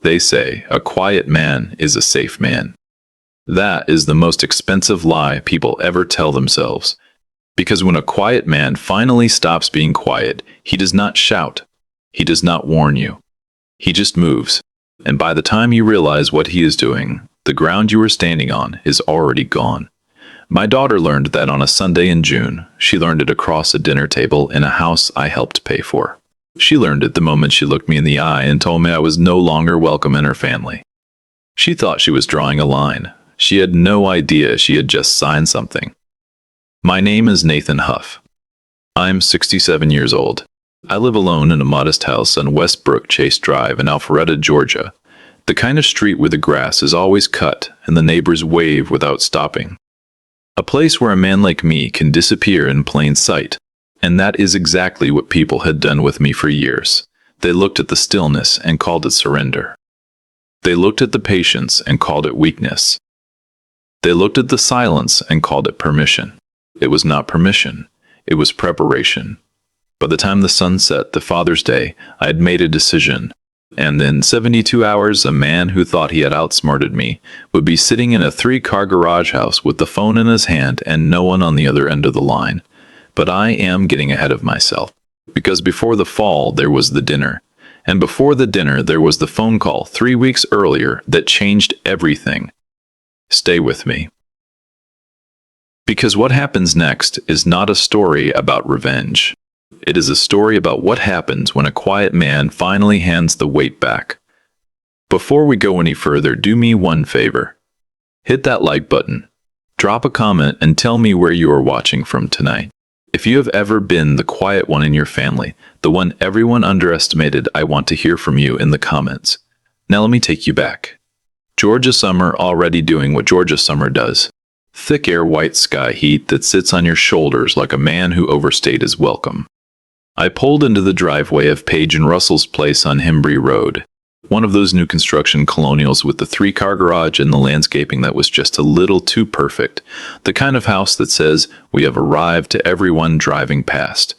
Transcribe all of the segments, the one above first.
They say a quiet man is a safe man. That is the most expensive lie people ever tell themselves. Because when a quiet man finally stops being quiet, he does not shout. He does not warn you. He just moves. And by the time you realize what he is doing, the ground you are standing on is already gone. My daughter learned that on a Sunday in June. She learned it across a dinner table in a house I helped pay for. She learned it the moment she looked me in the eye and told me I was no longer welcome in her family. She thought she was drawing a line. She had no idea she had just signed something. My name is Nathan Huff. I'm 67 years old. I live alone in a modest house on Westbrook Chase Drive in Alpharetta, Georgia. The kind of street where the grass is always cut and the neighbors wave without stopping. A place where a man like me can disappear in plain sight. And that is exactly what people had done with me for years. They looked at the stillness and called it surrender. They looked at the patience and called it weakness. They looked at the silence and called it permission. It was not permission. It was preparation. By the time the sun set, the Father's Day, I had made a decision. And in 72 hours, a man who thought he had outsmarted me would be sitting in a 3-car garage house with the phone in his hand and no one on the other end of the line. But I am getting ahead of myself. Because before the fall, there was the dinner. And before the dinner, there was the phone call 3 weeks earlier that changed everything. Stay with me. Because what happens next is not a story about revenge. It is a story about what happens when a quiet man finally hands the weight back. Before we go any further, do me one favor. Hit that like button. Drop a comment and tell me where you are watching from tonight. If you have ever been the quiet one in your family, the one everyone underestimated, I want to hear from you in the comments. Now let me take you back. Georgia summer already doing what Georgia summer does. Thick air, white sky heat that sits on your shoulders like a man who overstayed his welcome. I pulled into the driveway of Page and Russell's place on Hembree Road. One of those new construction colonials with the 3-car garage and the landscaping that was just a little too perfect. The kind of house that says, "We have arrived" to everyone driving past.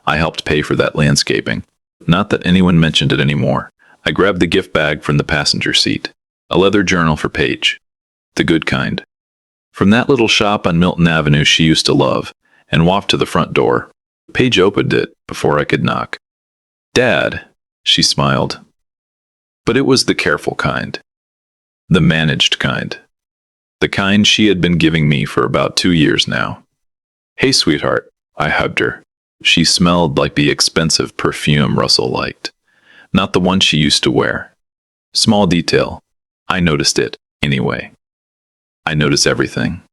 I helped pay for that landscaping. Not that anyone mentioned it anymore. I grabbed the gift bag from the passenger seat. A leather journal for Paige. The good kind. From that little shop on Milton Avenue she used to love, and walked to the front door. Paige opened it before I could knock. "Dad," she smiled. But it was the careful kind. The managed kind. The kind she had been giving me for about 2 years now. "Hey, sweetheart," I hugged her. She smelled like the expensive perfume Russell liked. Not the one she used to wear. Small detail. I noticed it, anyway. I notice everything.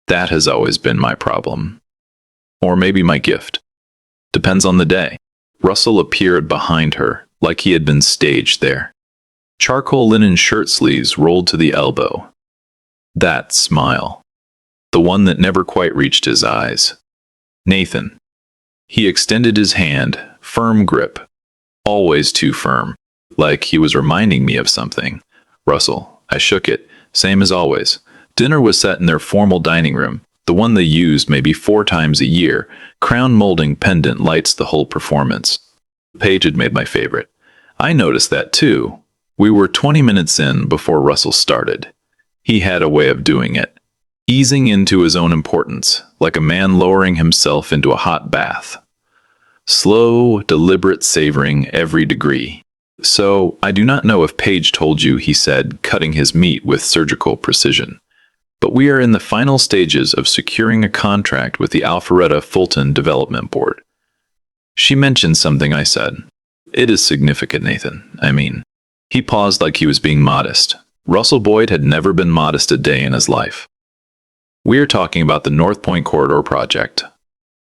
That has always been my problem. Or maybe my gift. Depends on the day. Russell appeared behind her, like he had been staged there. Charcoal linen shirt sleeves rolled to the elbow. That smile. The one that never quite reached his eyes. Nathan. He extended his hand, firm grip. Always too firm, like he was reminding me of something. "Russell." I shook it, same as always. Dinner was set in their formal dining room, the one they used maybe 4 times a year. Crown molding pendant lights the whole performance. Paige had made my favorite. I noticed that too. We were 20 minutes in before Russell started. He had a way of doing it. Easing into his own importance, like a man lowering himself into a hot bath. Slow, deliberate savoring every degree. "So, I do not know if Paige told you," he said, cutting his meat with surgical precision. "But we are in the final stages of securing a contract with the Alpharetta Fulton Development Board." She mentioned something, I said. "It is significant, Nathan. I mean." He paused like he was being modest. Russell Boyd had never been modest a day in his life. "We are talking about the North Point Corridor project.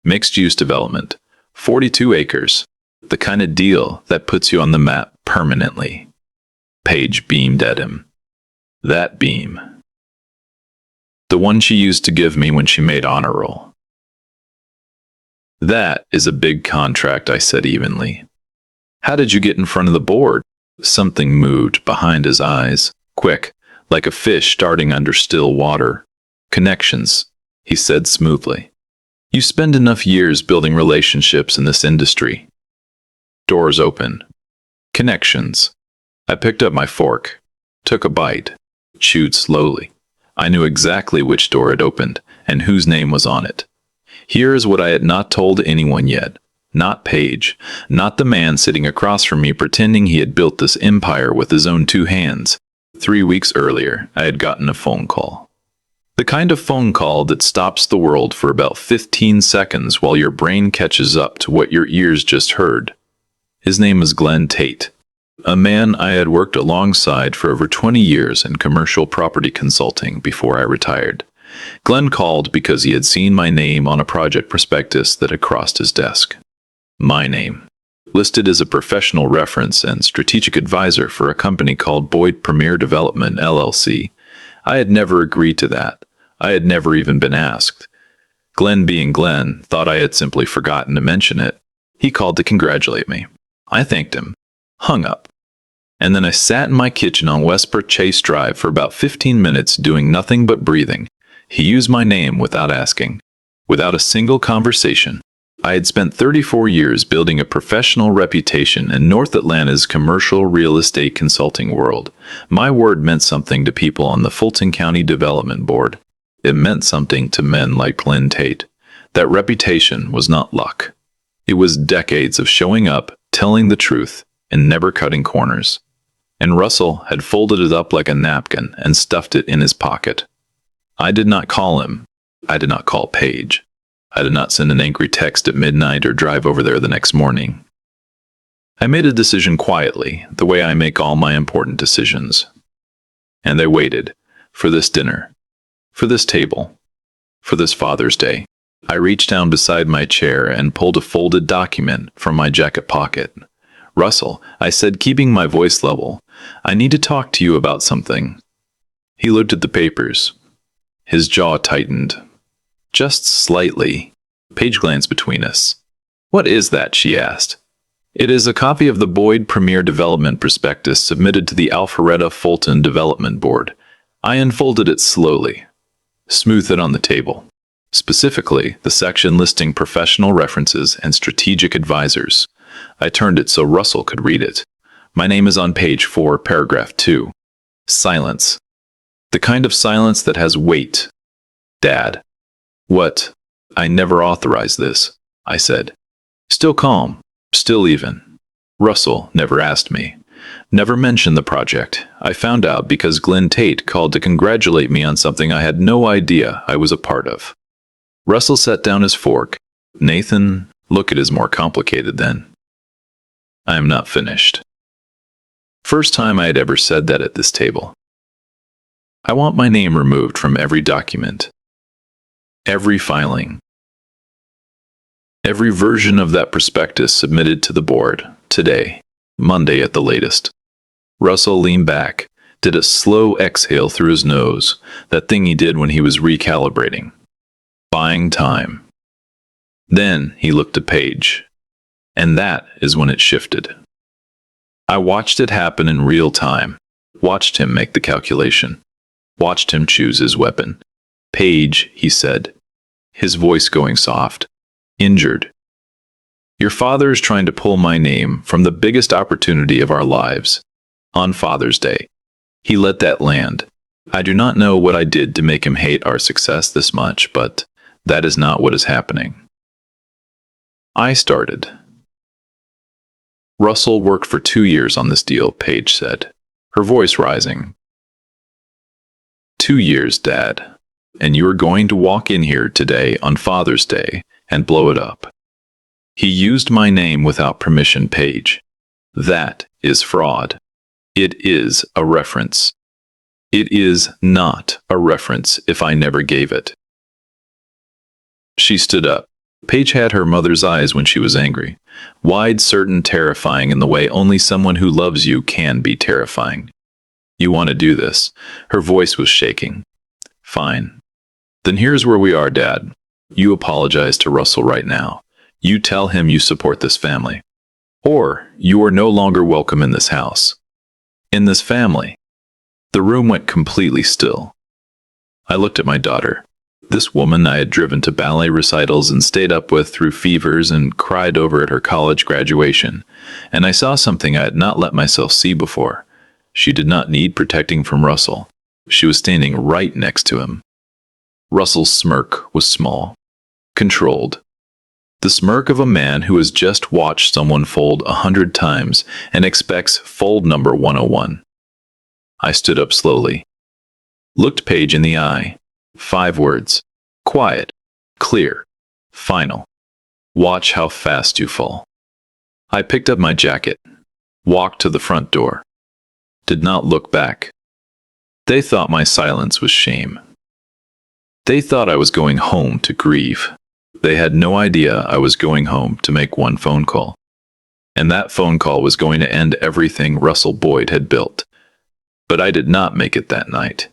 Mixed-use development. 42 acres. The kind of deal that puts you on the map permanently." Paige beamed at him. That beam. The one she used to give me when she made honor roll. "That is a big contract," I said evenly. "How did you get in front of the board?" Something moved behind his eyes, quick, like a fish darting under still water. "Connections," he said smoothly. "You spend enough years building relationships in this industry. Doors open. Connections. I picked up my fork, took a bite, chewed slowly. I knew exactly which door it opened and whose name was on it. Here is what I had not told anyone yet. Not Paige, not the man sitting across from me pretending he had built this empire with his own 2 hands. 3 weeks earlier, I had gotten a phone call. The kind of phone call that stops the world for about 15 seconds while your brain catches up to what your ears just heard. His name was Glenn Tate, a man I had worked alongside for over 20 years in commercial property consulting before I retired. Glenn called because he had seen my name on a project prospectus that had crossed his desk. My name, listed as a professional reference and strategic advisor for a company called Boyd Premier Development, LLC. I had never agreed to that. I had never even been asked. Glenn, being Glenn, thought I had simply forgotten to mention it. He called to congratulate me. I thanked him, hung up, and then I sat in my kitchen on Westport Chase Drive for about 15 minutes doing nothing but breathing. He used my name without asking, without a single conversation. I had spent 34 years building a professional reputation in North Atlanta's commercial real estate consulting world. My word meant something to people on the Fulton County Development Board. It meant something to men like Glenn Tate. That reputation was not luck. It was decades of showing up, telling the truth, and never cutting corners. And Russell had folded it up like a napkin and stuffed it in his pocket. I did not call him. I did not call Paige. I did not send an angry text at midnight or drive over there the next morning. I made a decision quietly, the way I make all my important decisions. And I waited for this dinner, for this table, for this Father's Day. I reached down beside my chair and pulled a folded document from my jacket pocket. Russell, I said, keeping my voice level, I need to talk to you about something. He looked at the papers. His jaw tightened. Just slightly. Paige glanced between us. What is that? She asked. It is a copy of the Boyd Premier Development Prospectus submitted to the Alpharetta Fulton Development Board. I unfolded it slowly, smoothed it on the table. Specifically, the section listing professional references and strategic advisors. I turned it so Russell could read it. My name is on page 4, paragraph 2. Silence. The kind of silence that has weight. Dad. What? I never authorized this, I said. Still calm, still even. Russell never asked me, never mentioned the project. I found out because Glenn Tate called to congratulate me on something I had no idea I was a part of. Russell set down his fork. Nathan, look, it is more complicated than. I am not finished. First time I had ever said that at this table. I want my name removed from every document. Every filing. Every version of that prospectus submitted to the board, today, Monday at the latest. Russell leaned back, did a slow exhale through his nose, that thing he did when he was recalibrating. Buying time. Then he looked at Paige, and that is when it shifted. I watched it happen in real time, watched him make the calculation, watched him choose his weapon. Paige, he said, his voice going soft, injured. Your father is trying to pull my name from the biggest opportunity of our lives. On Father's Day. He let that land. I do not know what I did to make him hate our success this much, but that is not what is happening. I started. Russell worked for 2 years on this deal, Paige said, her voice rising. 2 years, Dad. And you are going to walk in here today on Father's Day and blow it up. He used my name without permission, Paige. That is fraud. It is a reference. It is not a reference if I never gave it. She stood up. Paige had her mother's eyes when she was angry. Wide, certain, terrifying in the way only someone who loves you can be terrifying. You want to do this? Her voice was shaking. Fine. Then here's where we are, Dad. You apologize to Russell right now. You tell him you support this family. Or you are no longer welcome in this house. In this family. The room went completely still. I looked at my daughter. This woman I had driven to ballet recitals and stayed up with through fevers and cried over at her college graduation. And I saw something I had not let myself see before. She did not need protecting from Russell. She was standing right next to him. Russell's smirk was small, controlled. The smirk of a man who has just watched someone fold 100 times and expects fold number 101. I stood up slowly, looked Paige in the eye. 5 words. Quiet, clear, final. Watch how fast you fall. I picked up my jacket, walked to the front door, did not look back. They thought my silence was shame. They thought I was going home to grieve. They had no idea I was going home to make one phone call. And that phone call was going to end everything Russell Boyd had built. But I did not make it that night.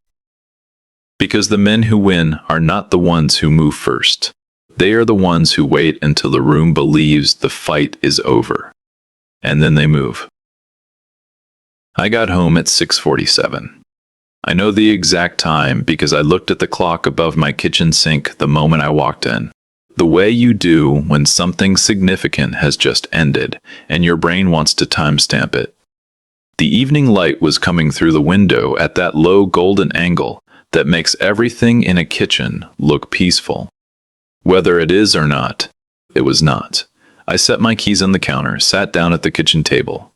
Because the men who win are not the ones who move first. They are the ones who wait until the room believes the fight is over. And then they move. I got home at 6:47. I know the exact time because I looked at the clock above my kitchen sink the moment I walked in. The way you do when something significant has just ended and your brain wants to timestamp it. The evening light was coming through the window at that low golden angle that makes everything in a kitchen look peaceful. Whether it is or not, it was not. I set my keys on the counter, sat down at the kitchen table,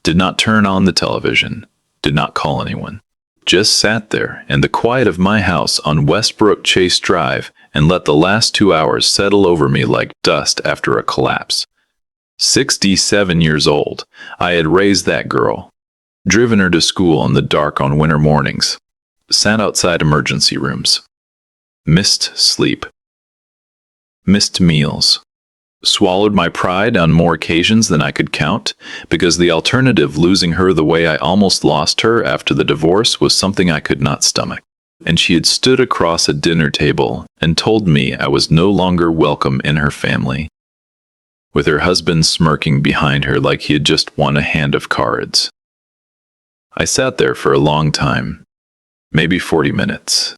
did not turn on the television, did not call anyone. Just sat there in the quiet of my house on Westbrook Chase Drive and let the last 2 hours settle over me like dust after a collapse. 67 years old, I had raised that girl, driven her to school in the dark on winter mornings, sat outside emergency rooms, missed sleep, missed meals, swallowed my pride on more occasions than I could count, because the alternative, losing her the way I almost lost her after the divorce, was something I could not stomach. And she had stood across a dinner table and told me I was no longer welcome in her family, with her husband smirking behind her like he had just won a hand of cards. I sat there for a long time, maybe 40 minutes,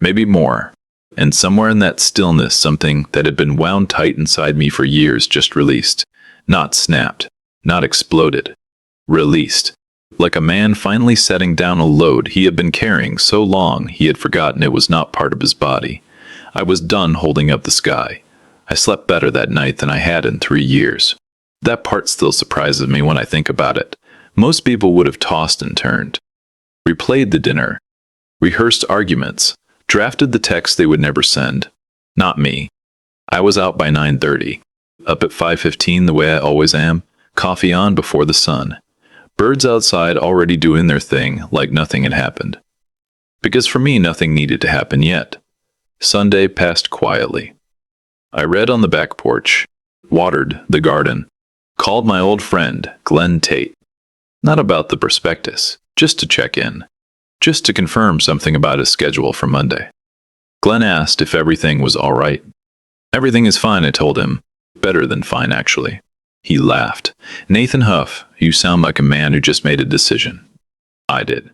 maybe more. And somewhere in that stillness, something that had been wound tight inside me for years just released. Not snapped, not exploded. Released. Like a man finally setting down a load he had been carrying so long he had forgotten it was not part of his body. I was done holding up the sky. I slept better that night than I had in 3 years. That part still surprises me when I think about it. Most people would have tossed and turned. Replayed the dinner. Rehearsed arguments. Drafted the text they would never send. Not me. I was out by 9:30. Up at 5:15 the way I always am. Coffee on before the sun. Birds outside already doing their thing like nothing had happened. Because for me nothing needed to happen yet. Sunday passed quietly. I read on the back porch. Watered the garden. Called my old friend, Glenn Tate. Not about the prospectus, just to check in. Just to confirm something about his schedule for Monday. Glenn asked if everything was all right. Everything is fine, I told him. Better than fine, actually. He laughed. Nathan Huff, you sound like a man who just made a decision. I did,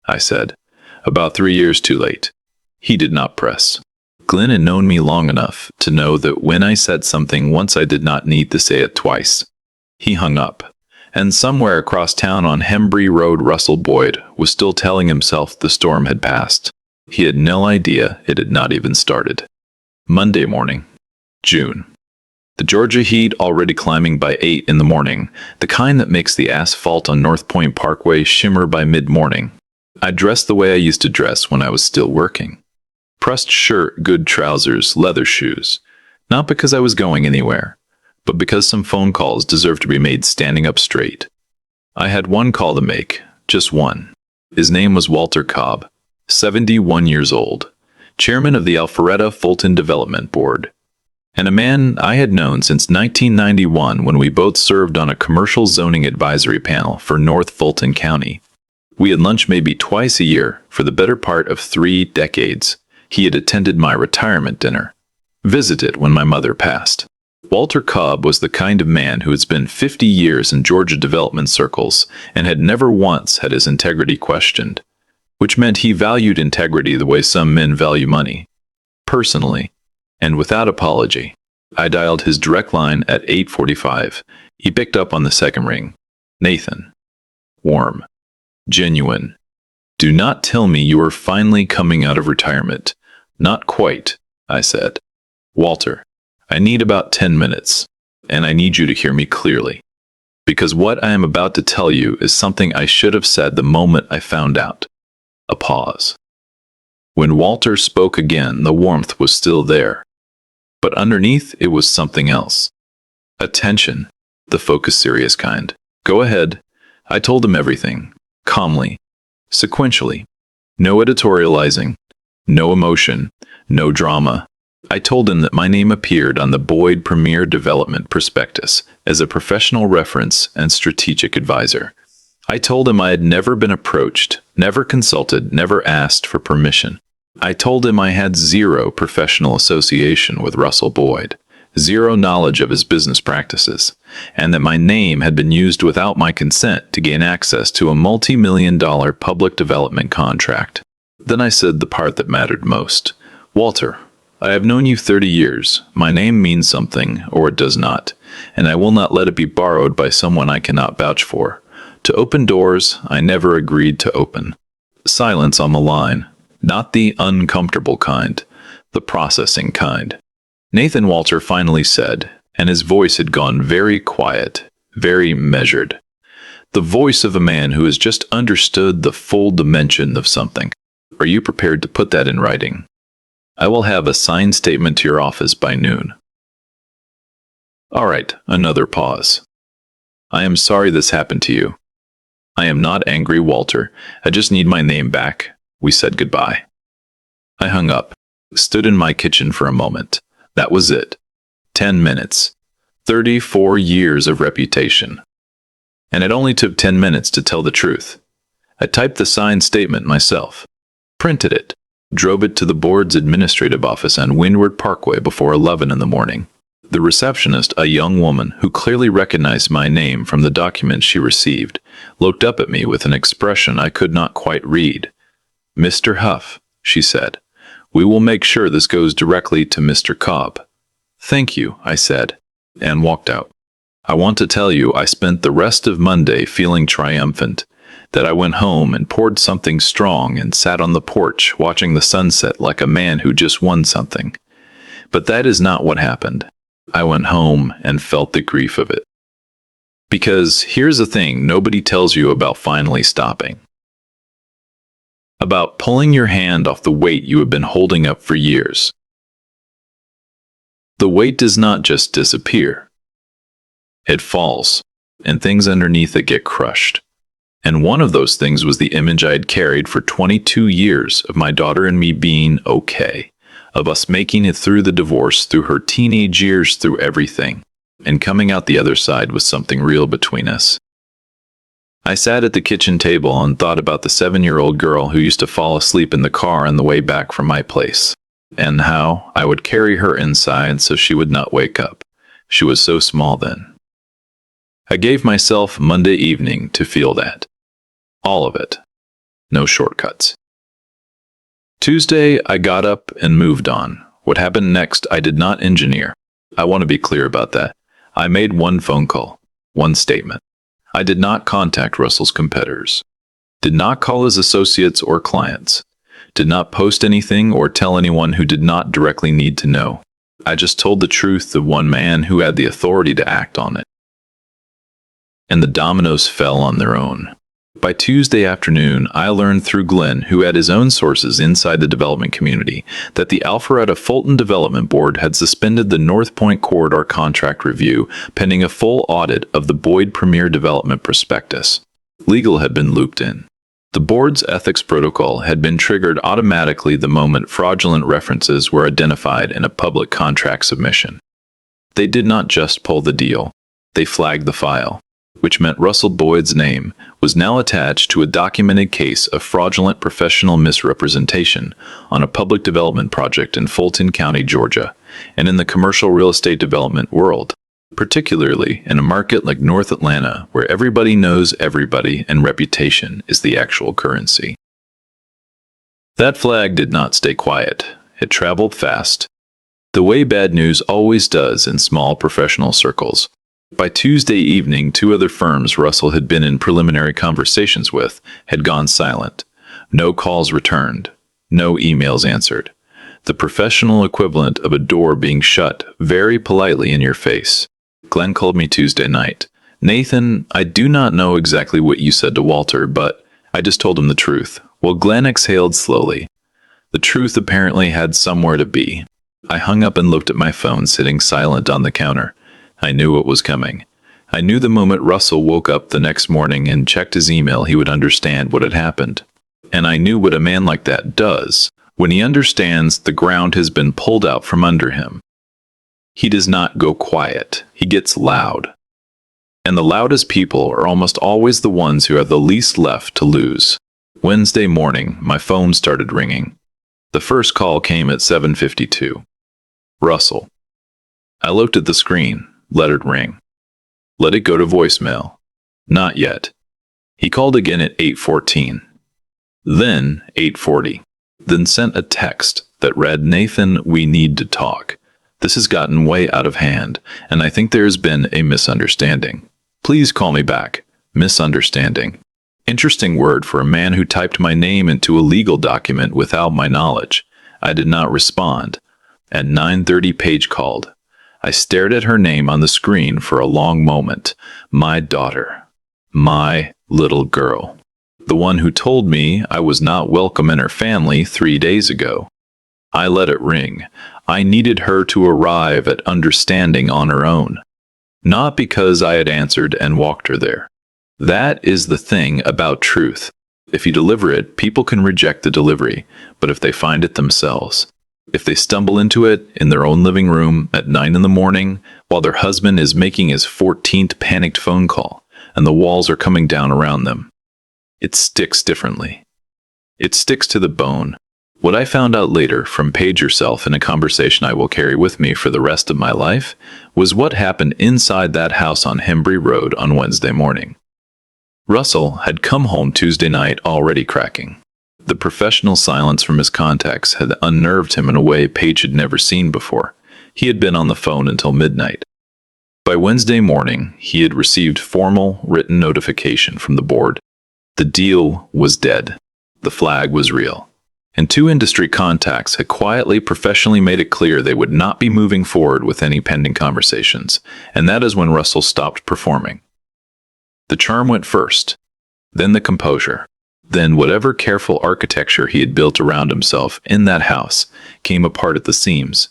I said. About 3 years too late. He did not press. Glenn had known me long enough to know that when I said something once I did not need to say it twice. He hung up. And somewhere across town on Hembree Road, Russell Boyd was still telling himself the storm had passed. He had no idea it had not even started. Monday morning, June. The Georgia heat already climbing by 8 in the morning, the kind that makes the asphalt on North Point Parkway shimmer by mid-morning. I dressed the way I used to dress when I was still working. Pressed shirt, good trousers, leather shoes. Not because I was going anywhere, but because some phone calls deserved to be made standing up straight. I had one call to make, just one. His name was Walter Cobb, 71 years old, chairman of the Alpharetta Fulton Development Board, and a man I had known since 1991 when we both served on a commercial zoning advisory panel for North Fulton County. We had lunch maybe twice a year for the better part of 3 decades. He had attended my retirement dinner, visited when my mother passed. Walter Cobb was the kind of man who had spent 50 years in Georgia development circles and had never once had his integrity questioned, which meant he valued integrity the way some men value money. Personally, and without apology, I dialed his direct line at 8:45. He picked up on the second ring. Nathan. Warm. Genuine. Do not tell me you are finally coming out of retirement. Not quite, I said. Walter, I need about 10 minutes, and I need you to hear me clearly. Because what I am about to tell you is something I should have said the moment I found out. A pause. When Walter spoke again, the warmth was still there. But underneath, it was something else. Attention, the focused, serious kind. Go ahead. I told him everything, calmly, sequentially. No editorializing, no emotion, no drama. I told him that my name appeared on the Boyd Premier Development Prospectus as a professional reference and strategic advisor. I told him I had never been approached, never consulted, never asked for permission. I told him I had zero professional association with Russell Boyd, zero knowledge of his business practices, and that my name had been used without my consent to gain access to a multi-million-dollar public development contract. Then I said the part that mattered most. Walter, I have known you 30 years. My name means something, or it does not, and I will not let it be borrowed by someone I cannot vouch for. To open doors, I never agreed to open. Silence on the line. Not the uncomfortable kind, the processing kind. Nathan Walter finally said, and his voice had gone very quiet, very measured. The voice of a man who has just understood the full dimension of something. Are you prepared to put that in writing? I will have a signed statement to your office by noon. All right, another pause. I am sorry this happened to you. I am not angry, Walter. I just need my name back. We said goodbye. I hung up, stood in my kitchen for a moment. That was it. 10 minutes. 34 years of reputation. And it only took 10 minutes to tell the truth. I typed the signed statement myself, printed it, drove it to the board's administrative office on Windward Parkway before 11 in the morning. The receptionist, a young woman who clearly recognized my name from the document she received, looked up at me with an expression I could not quite read. Mr. Huff, she said, we will make sure this goes directly to Mr. Cobb. Thank you, I said, and walked out. I want to tell you I spent the rest of Monday feeling triumphant, that I went home and poured something strong and sat on the porch watching the sunset like a man who just won something. But that is not what happened. I went home and felt the grief of it. Because here's the thing nobody tells you about finally stopping. About pulling your hand off the weight you have been holding up for years. The weight does not just disappear. It falls, and things underneath it get crushed. And one of those things was the image I had carried for 22 years of my daughter and me being okay, of us making it through the divorce, through her teenage years, through everything, and coming out the other side with something real between us. I sat at the kitchen table and thought about the 7-year-old girl who used to fall asleep in the car on the way back from my place, and how I would carry her inside so she would not wake up. She was so small then. I gave myself Monday evening to feel that. All of it. No shortcuts. Tuesday, I got up and moved on. What happened next, I did not engineer. I want to be clear about that. I made one phone call, one statement. I did not contact Russell's competitors. Did not call his associates or clients. Did not post anything or tell anyone who did not directly need to know. I just told the truth to one man who had the authority to act on it. And the dominoes fell on their own. By Tuesday afternoon, I learned through Glenn, who had his own sources inside the development community, that the Alpharetta Fulton Development Board had suspended the North Point Corridor contract review pending a full audit of the Boyd Premier Development Prospectus. Legal had been looped in. The board's ethics protocol had been triggered automatically the moment fraudulent references were identified in a public contract submission. They did not just pull the deal, they flagged the file, which meant Russell Boyd's name was now attached to a documented case of fraudulent professional misrepresentation on a public development project in Fulton County, Georgia, and in the commercial real estate development world, particularly in a market like North Atlanta where everybody knows everybody and reputation is the actual currency. That flag did not stay quiet. It traveled fast, the way bad news always does in small professional circles. By Tuesday evening, two other firms Russell had been in preliminary conversations with had gone silent. No calls returned. No emails answered. The professional equivalent of a door being shut very politely in your face. Glenn called me Tuesday night. "Nathan, I do not know exactly what you said to Walter, but I just told him the truth." Well, Glenn exhaled slowly. The truth apparently had somewhere to be. I hung up and looked at my phone sitting silent on the counter. I knew what was coming. I knew the moment Russell woke up the next morning and checked his email, he would understand what had happened. And I knew what a man like that does. When he understands the ground has been pulled out from under him, he does not go quiet. He gets loud. And the loudest people are almost always the ones who have the least left to lose. Wednesday morning, my phone started ringing. The first call came at 7:52. Russell. I looked at the screen, let it ring. Let it go to voicemail. Not yet. He called again at 8:14. Then 8:40. Then sent a text that read, "Nathan, we need to talk. This has gotten way out of hand, and I think there has been a misunderstanding. Please call me back." Misunderstanding. Interesting word for a man who typed my name into a legal document without my knowledge. I did not respond. At 9:30, Paige called. I stared at her name on the screen for a long moment. My daughter. My little girl. The one who told me I was not welcome in her family 3 days ago. I let it ring. I needed her to arrive at understanding on her own. Not because I had answered and walked her there. That is the thing about truth. If you deliver it, people can reject the delivery, but if they find it themselves, if they stumble into it in their own living room at 9 in the morning while their husband is making his 14th panicked phone call and the walls are coming down around them, it sticks differently. It sticks to the bone. What I found out later from Paige herself in a conversation I will carry with me for the rest of my life was what happened inside that house on Hembry Road on Wednesday morning. Russell had come home Tuesday night already cracking. The professional silence from his contacts had unnerved him in a way Paige had never seen before. He had been on the phone until midnight. By Wednesday morning, he had received formal written notification from the board. The deal was dead. The flag was real. And two industry contacts had quietly, professionally made it clear they would not be moving forward with any pending conversations. And that is when Russell stopped performing. The charm went first, then the composure. Then whatever careful architecture he had built around himself in that house came apart at the seams.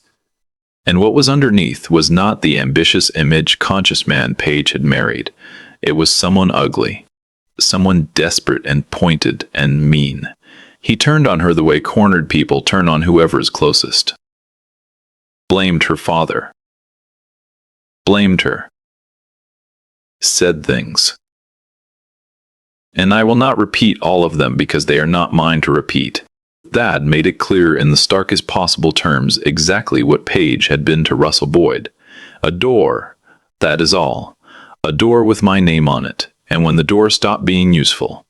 And what was underneath was not the ambitious, image-conscious man Paige had married. It was someone ugly, someone desperate and pointed and mean. He turned on her the way cornered people turn on whoever is closest. Blamed her father. Blamed her. Said things. And I will not repeat all of them because they are not mine to repeat. That made it clear in the starkest possible terms exactly what Paige had been to Russell Boyd. A door, that is all. A door with my name on it, and when the door stopped being useful,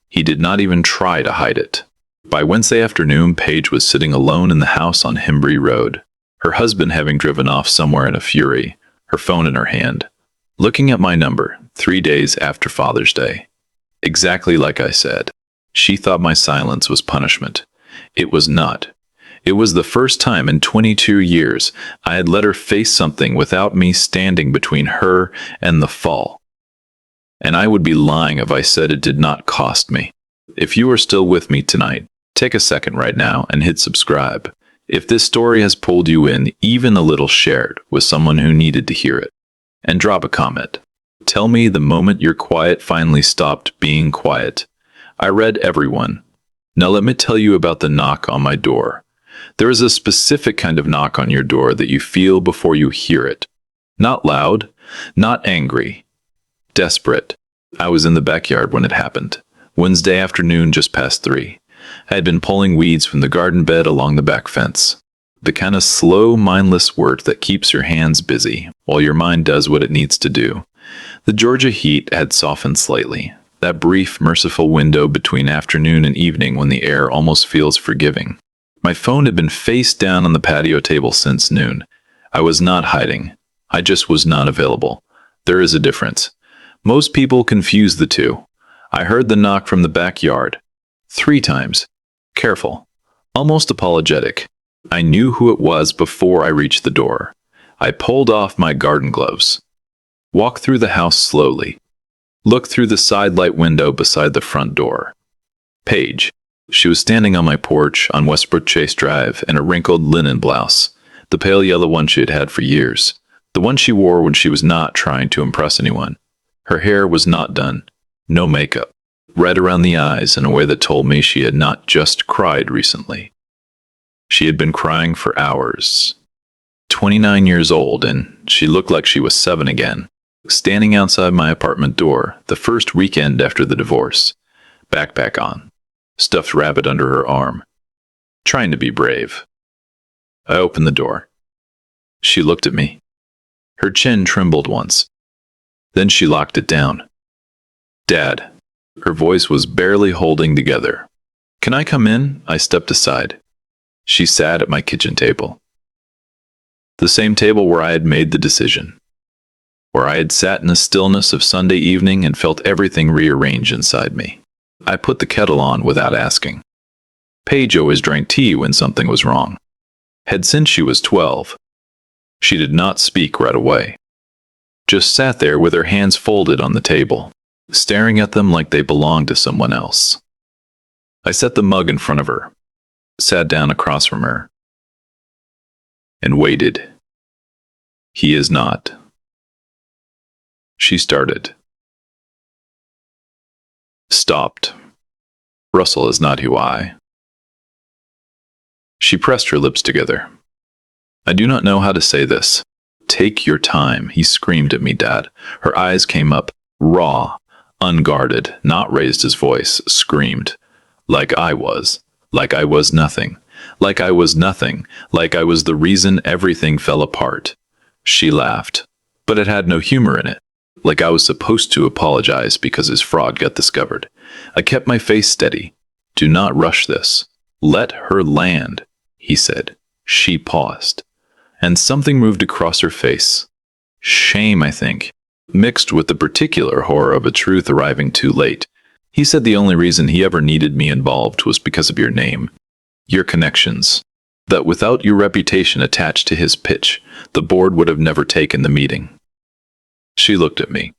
he did not even try to hide it. By Wednesday afternoon, Paige was sitting alone in the house on Hembry Road, her husband having driven off somewhere in a fury, her phone in her hand, looking at my number 3 days after Father's Day. Exactly like I said. She thought my silence was punishment. It was not. It was the first time in 22 years I had let her face something without me standing between her and the fall. And I would be lying if I said it did not cost me. If you are still with me tonight, take a second right now and hit subscribe. If this story has pulled you in even a little, share it with someone who needed to hear it. And drop a comment. Tell me the moment your quiet finally stopped being quiet. I read everyone. Now let me tell you about the knock on my door. There is a specific kind of knock on your door that you feel before you hear it. Not loud, not angry, desperate. I was in the backyard when it happened. Wednesday afternoon, just past 3. I had been pulling weeds from the garden bed along the back fence. The kind of slow, mindless work that keeps your hands busy while your mind does what it needs to do. The Georgia heat had softened slightly, that brief, merciful window between afternoon and evening when the air almost feels forgiving. My phone had been face down on the patio table since noon. I was not hiding. I just was not available. There is a difference. Most people confuse the two. I heard the knock from the backyard. 3 times. Careful. Almost apologetic. I knew who it was before I reached the door. I pulled off my garden gloves. Walked through the house slowly. Looked through the side light window beside the front door. Paige. She was standing on my porch on Westbrook Chase Drive in a wrinkled linen blouse, the pale yellow one she had had for years, the one she wore when she was not trying to impress anyone. Her hair was not done, no makeup, red around the eyes in a way that told me she had not just cried recently. She had been crying for hours. 29 years old, and she looked like she was 7 again, standing outside my apartment door the first weekend after the divorce, backpack on, stuffed rabbit under her arm, trying to be brave. I opened the door. She looked at me. Her chin trembled once. Then she locked it down. "Dad." Her voice was barely holding together. "Can I come in?" I stepped aside. She sat at my kitchen table. The same table where I had made the decision. Where I had sat in the stillness of Sunday evening and felt everything rearrange inside me. I put the kettle on without asking. Paige always drank tea when something was wrong. Had since she was 12. She did not speak right away. Just sat there with her hands folded on the table, staring at them like they belonged to someone else. I set the mug in front of her, sat down across from her, and waited. "He is not." She started. Stopped. "Russell is not who I." She pressed her lips together. "I do not know how to say this. Take your time," he screamed at me, Dad. Her eyes came up, raw, unguarded, not raised his voice, screamed. Like I was nothing. Like I was nothing. Like I was the reason everything fell apart. She laughed, but it had no humor in it. Like I was supposed to apologize because his fraud got discovered. I kept my face steady. "Do not rush this. Let her land," he said. She paused, and something moved across her face. Shame, I think, mixed with the particular horror of a truth arriving too late. He said the only reason he ever needed me involved was because of your name, your connections. That without your reputation attached to his pitch, the board would have never taken the meeting. She looked at me.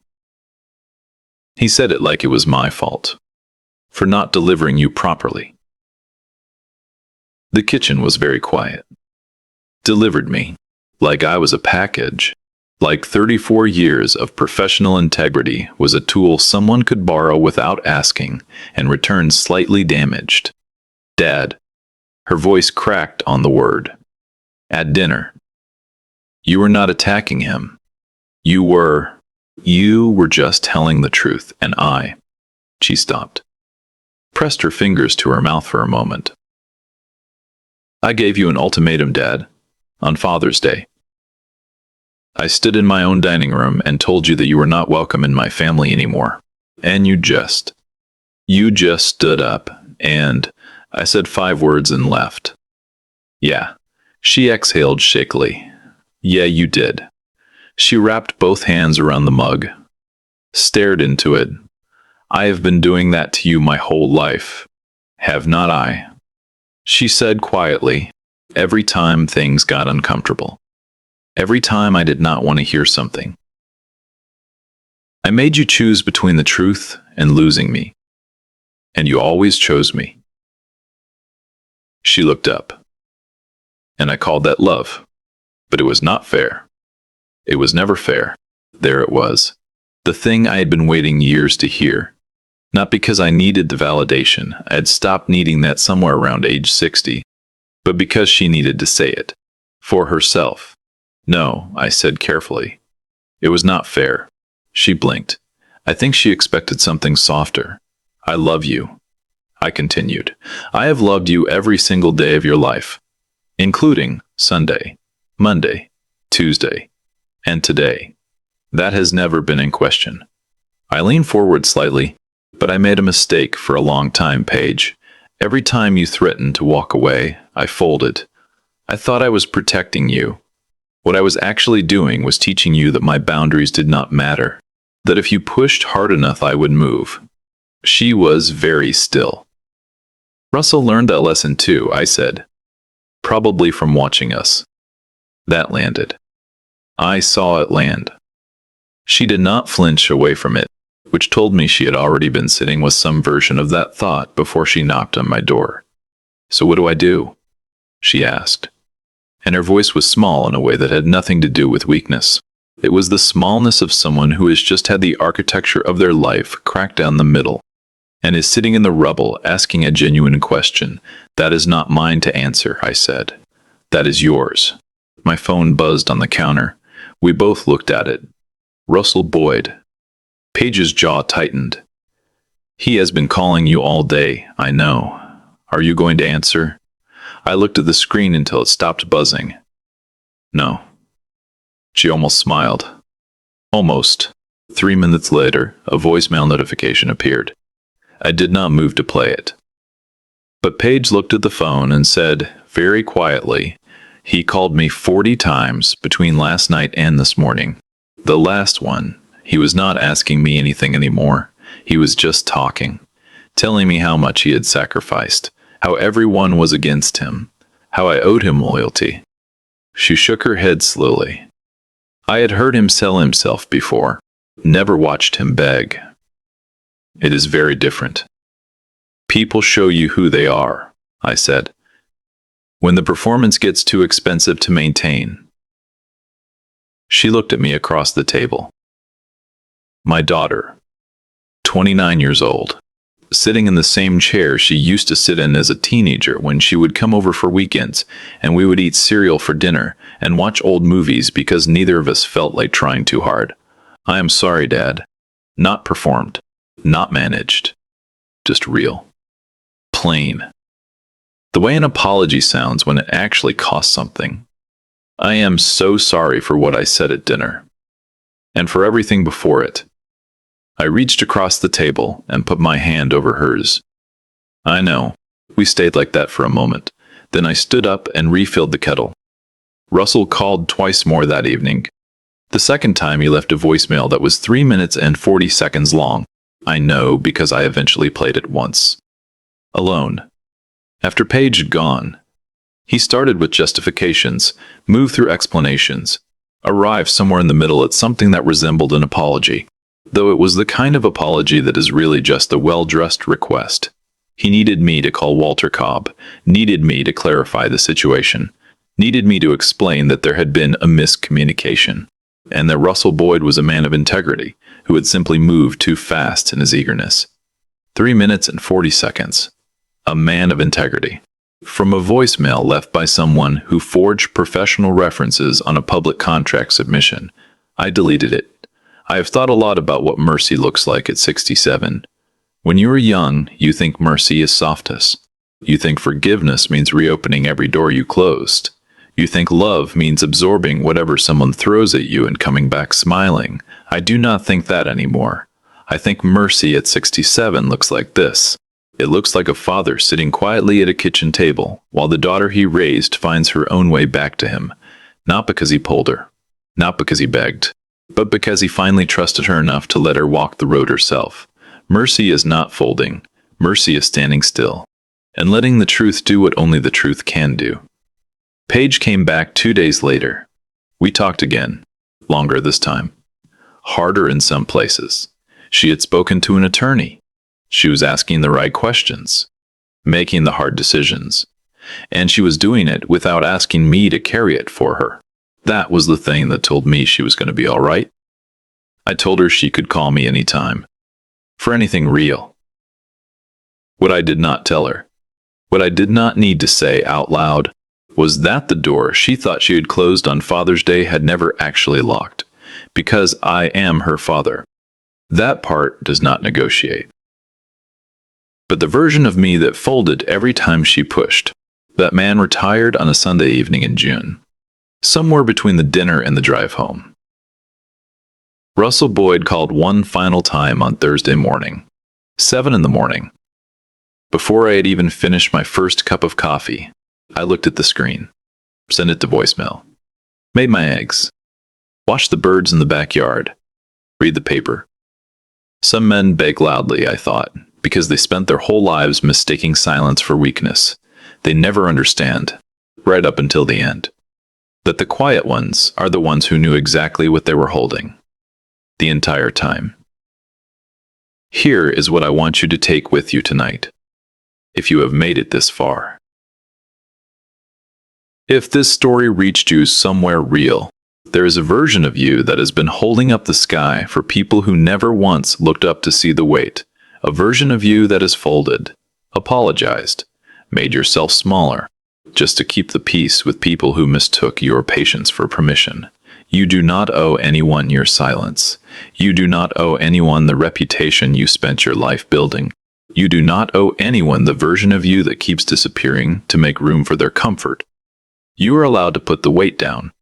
He said it like it was my fault, for not delivering you properly. The kitchen was very quiet. Delivered me, like I was a package. Like 34 years of professional integrity was a tool someone could borrow without asking and return slightly damaged. "Dad." Her voice cracked on the word. "At dinner. You were not attacking him. You were just telling the truth, and I." She stopped, pressed her fingers to her mouth for a moment. "I gave you an ultimatum, Dad, on Father's Day. I stood in my own dining room and told you that you were not welcome in my family anymore. And you just stood up, and I said 5 words and left." "Yeah." She exhaled shakily. "Yeah, you did." She wrapped both hands around the mug, stared into it. "I have been doing that to you my whole life, have not I?" She said quietly, "Every time things got uncomfortable. Every time I did not want to hear something. I made you choose between the truth and losing me. And you always chose me." She looked up. "And I called that love. But it was not fair. It was never fair." There it was. The thing I had been waiting years to hear. Not because I needed the validation. I had stopped needing that somewhere around age 60. But because she needed to say it. For herself. "No," I said carefully. "It was not fair." She blinked. I think she expected something softer. "I love you," I continued. "I have loved you every single day of your life, including Sunday, Monday, Tuesday, and today. That has never been in question." I leaned forward slightly. "But I made a mistake for a long time, Paige. Every time you threatened to walk away, I folded. I thought I was protecting you. What I was actually doing was teaching you that my boundaries did not matter, that if you pushed hard enough, I would move. She was very still. Russell learned that lesson too, I said. Probably from watching us. That landed. I saw it land. She did not flinch away from it, which told me she had already been sitting with some version of that thought before she knocked on my door. So what do I do? She asked. And her voice was small in a way that had nothing to do with weakness. It was the smallness of someone who has just had the architecture of their life cracked down the middle, and is sitting in the rubble asking a genuine question. That is not mine to answer, I said. That is yours. My phone buzzed on the counter. We both looked at it. Russell Boyd. Paige's jaw tightened. He has been calling you all day, I know. Are you going to answer? I looked at the screen until it stopped buzzing. No. She almost smiled. Almost. 3 minutes later, a voicemail notification appeared. I did not move to play it. But Paige looked at the phone and said, very quietly, he called me 40 times between last night and this morning. The last one, he was not asking me anything anymore. He was just talking, telling me how much he had sacrificed, how everyone was against him, how I owed him loyalty. She shook her head slowly. I had heard him sell himself before, never watched him beg. It is very different. People show you who they are, I said. When the performance gets too expensive to maintain. She looked at me across the table. My daughter, 29 years old, sitting in the same chair she used to sit in as a teenager when she would come over for weekends, and we would eat cereal for dinner and watch old movies because neither of us felt like trying too hard. I am sorry, Dad. Not performed. Not managed. Just real. Plain. The way an apology sounds when it actually costs something. I am so sorry for what I said at dinner. And for everything before it. I reached across the table and put my hand over hers. I know. We stayed like that for a moment. Then I stood up and refilled the kettle. Russell called twice more that evening. The second time he left a voicemail that was 3 minutes and 40 seconds long. I know because I eventually played it once. Alone. After Paige had gone, he started with justifications, moved through explanations, arrived somewhere in the middle at something that resembled an apology, though it was the kind of apology that is really just a well-dressed request. He needed me to call Walter Cobb, needed me to clarify the situation, needed me to explain that there had been a miscommunication, and that Russell Boyd was a man of integrity who had simply moved too fast in his eagerness. 3 minutes and 40 seconds. A man of integrity. From a voicemail left by someone who forged professional references on a public contract submission, I deleted it. I have thought a lot about what mercy looks like at 67. When you are young, you think mercy is softness. You think forgiveness means reopening every door you closed. You think love means absorbing whatever someone throws at you and coming back smiling. I do not think that anymore. I think mercy at 67 looks like this. It looks like a father sitting quietly at a kitchen table while the daughter he raised finds her own way back to him, not because he pulled her, not because he begged, but because he finally trusted her enough to let her walk the road herself. Mercy is not folding. Mercy is standing still and letting the truth do what only the truth can do. Paige came back 2 days later. We talked again, longer this time, harder in some places. She had spoken to an attorney. She was asking the right questions, making the hard decisions, and she was doing it without asking me to carry it for her. That was the thing that told me she was going to be all right. I told her she could call me anytime, for anything real. What I did not tell her, what I did not need to say out loud, was that the door she thought she had closed on Father's Day had never actually locked, because I am her father. That part does not negotiate. But the version of me that folded every time she pushed, that man retired on a Sunday evening in June, somewhere between the dinner and the drive home. Russell Boyd called one final time on Thursday morning, 7 in the morning. Before I had even finished my first cup of coffee, I looked at the screen, sent it to voicemail. Made my eggs. Watched the birds in the backyard. Read the paper. Some men beg loudly, I thought, because they spent their whole lives mistaking silence for weakness. They never understand, right up until the end, that the quiet ones are the ones who knew exactly what they were holding the entire time. Here is what I want you to take with you tonight, if you have made it this far. If this story reached you somewhere real, there is a version of you that has been holding up the sky for people who never once looked up to see the weight. A version of you that has folded, apologized, made yourself smaller, just to keep the peace with people who mistook your patience for permission. You do not owe anyone your silence. You do not owe anyone the reputation you spent your life building. You do not owe anyone the version of you that keeps disappearing to make room for their comfort. You are allowed to put the weight down.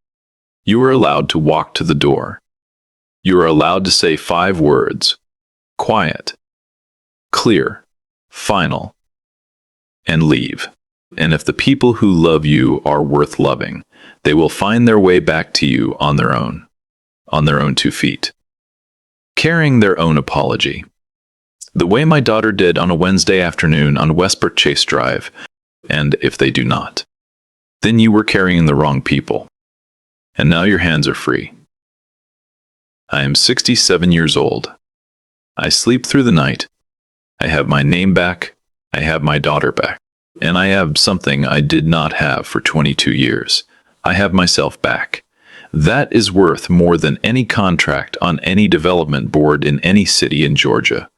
You are allowed to walk to the door. You are allowed to say 5 words: quiet, clear, final, and leave. And if the people who love you are worth loving, they will find their way back to you on their own 2 feet, carrying their own apology. The way my daughter did on a Wednesday afternoon on Westbrook Chase Drive. And if they do not, then you were carrying the wrong people. And now your hands are free. I am 67 years old. I sleep through the night. I have my name back. I have my daughter back. And I have something I did not have for 22 years. I have myself back. That is worth more than any contract on any development board in any city in Georgia.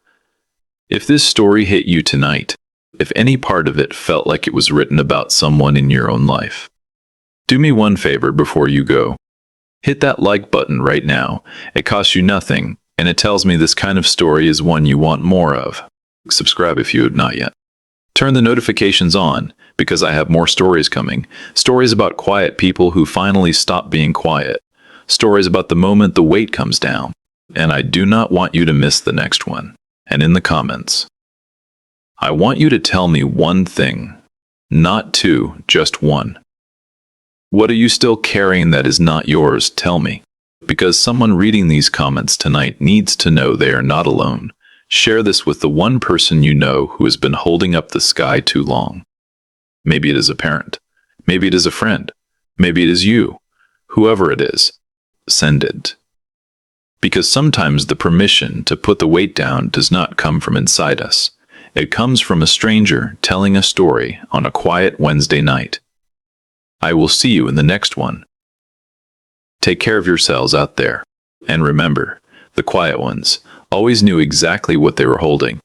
If this story hit you tonight, if any part of it felt like it was written about someone in your own life, do me one favor before you go. Hit that like button right now. It costs you nothing, and it tells me this kind of story is one you want more of. Subscribe if you have not yet. Turn the notifications on, because I have more stories coming. Stories about quiet people who finally stop being quiet. Stories about the moment the weight comes down. And I do not want you to miss the next one. And in the comments, I want you to tell me one thing. Not 2, just 1. What are you still carrying that is not yours? Tell me. Because someone reading these comments tonight needs to know they are not alone. Share this with the one person you know who has been holding up the sky too long. Maybe it is a parent. Maybe it is a friend. Maybe it is you. Whoever it is, send it. Because sometimes the permission to put the weight down does not come from inside us. It comes from a stranger telling a story on a quiet Wednesday night. I will see you in the next one. Take care of yourselves out there. And remember, the quiet ones always knew exactly what they were holding.